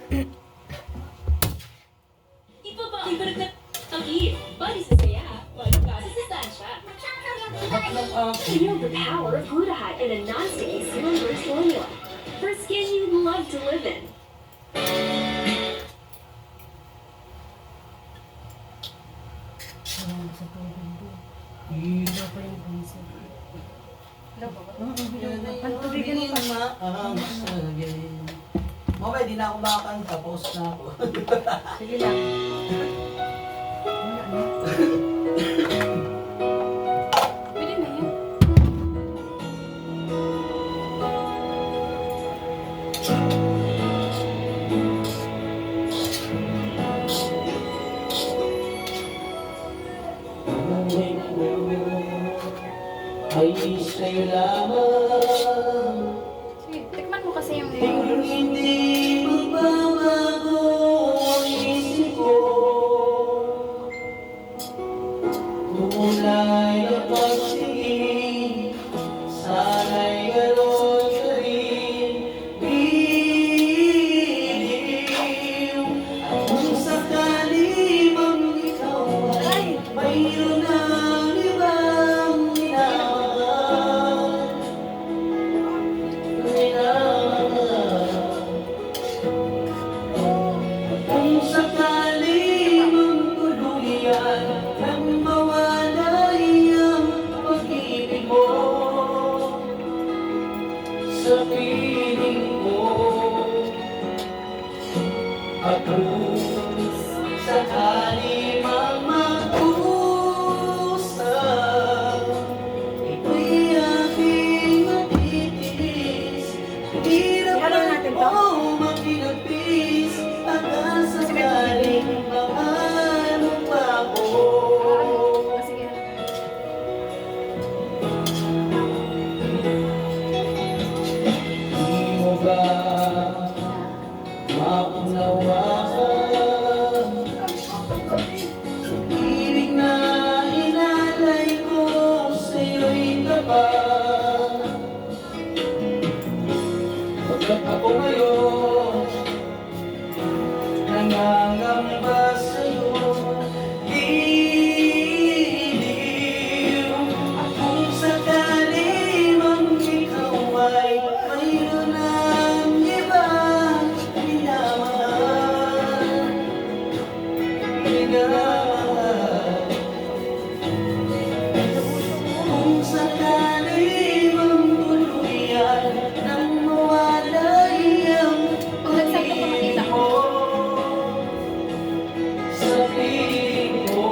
Ibabalik na ang body sa saya, body ka sa sustansya. Feel the power of Gluta-Hot in a non-sticky serum-rich formula for skin you'd love to live in. Mamaya, di na ako makakanta. Post na ako. Sige lang. Pwede na yan. Ay sa'yo lamang. Sige, tikman mo kasi yung Kung hindi magbabago ang isip ko, tunay na pagsiging, sana'y gano'n ka rin. Biniw, at kung sakali mang ikaw ay mayroon ng ibang minamahal. Kung sakali mang tuluyan nang mawalay ang pag-ibig mo sa piling ko, at kung sakali mang mag-usap, ito'y aking matitiis. Hirap Ihalong natin to. mo makinagpis, hanggang sa sakaling mahal mo pa ako. Sige. Di mo ba maunawakan ibig na inalay ko sa'yo'y tapat? Pagkat ako ngayon nangangamba sa'yo, biniw, kung sakali mang ikaw ay mayroon ng ibang minamahal. Kung sakali mang tuluyan nang mawalay ang pag-ibig mo sa piling ko,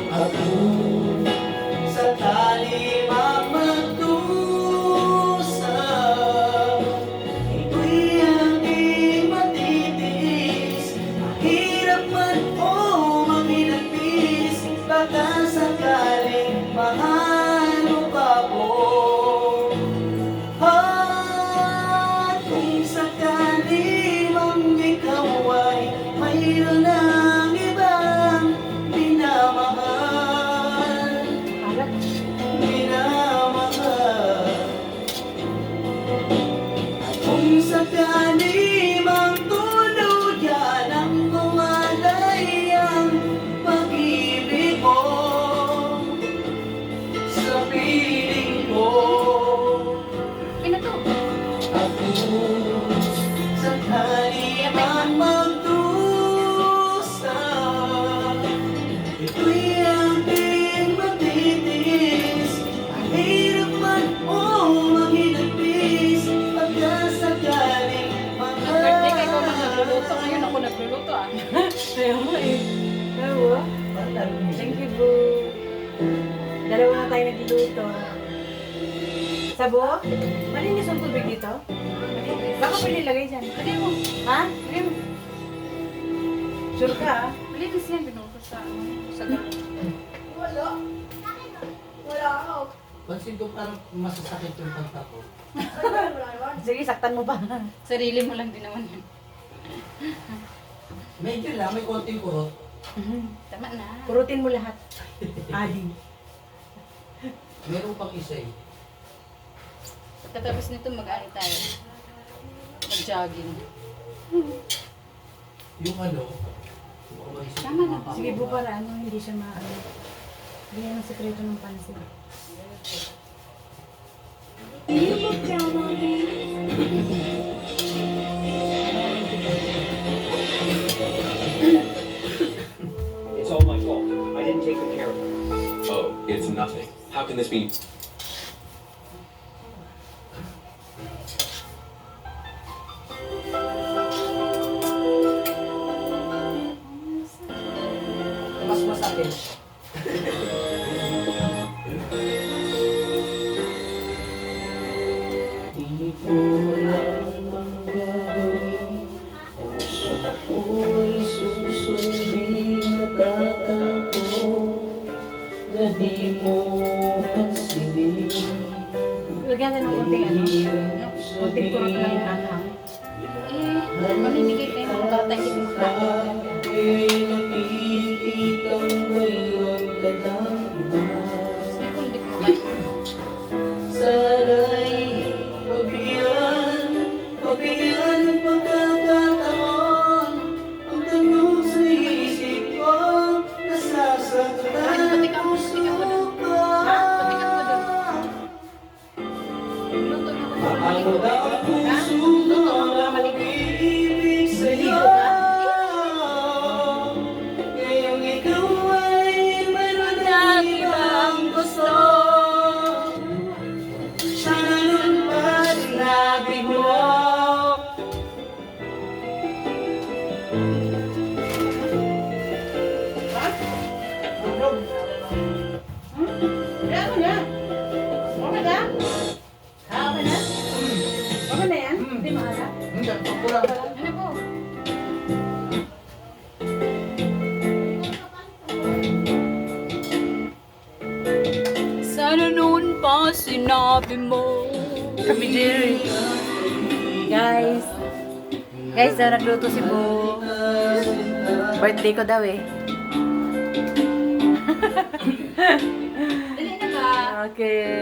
at kung sakali mang magdusa, ito'y aking matitiis. Mahirap man o maginagpis, baka sakaling mahal mo pa ako. At kung sakali mang ikaw ay mayroon ng ibang minamahal, Alat. minamahal. At kung sakali mang tuluyan ang mawalay ang pag-ibig mo sa piling ko, Okay na to. at kung sakali mang magdusa, ito'y aking matitiis. Mahirap man o mahinagpis, pagka sakaling Birthday kay ko nagluluto ngayon. Ako nagluluto ah. Kaya mo eh. Dalawa? Thank you, boo. Dalawa na tayo nagluluto. Sabo? Malinis ang tubig dito? Baka pwede lagay dyan. Pwede mo. Ha? Pwede mo. Sure ka ah? Malinis yan. Binuto sa galon. Pansin ko parang masasakit yung kanta ko. Sige, saktan mo pa. Sarili mo lang din naman yan. Medyo lang, may konting kurot. Tama na. Purutin mo lahat. Adi. Meron pang isa eh. Pagkatapos nito mag-ano tayo. jogging. Yung ano, baka mag-isip Tama na. mga Sige po baba. para ano, hindi siya maano. Hindi yan ang sekreto ng pansin. You look down on me. It's all my fault. I didn't take good care of her. Oh, it's nothing. How can this be? Mas masakit. Di ko alam ang gagawin. Puso ko'y susundin natatakbo na di mo pansinin. Lagyan na ng konting ano, konting kurot lang yung anghang. Mamimigay kayo ng mga bata, hindi mo makakain. Ako'y nakikitang mayroon ka ng iba. Sabi ko, hindi ko makain. Sana'y pabigyan ng pagkakataon. Ang tanong sa isip ko, nasasaktan ang puso ko. Luto na ako. Paano ba ang puso mo ang umiibig sa'yo? Ngayong ikaw ay mayroon ng ibang gusto. Sana nun pa sinabi mo. Kaya ako na. Okay na? Ha, okay na? Okay na yan? Hindi maharap? Ano po? Sana noon pa sinabi mo. Kami Jerry. Guys. Guys, daw nagluto si Bo. Birthday ko daw eh. Dali na ba? Okay.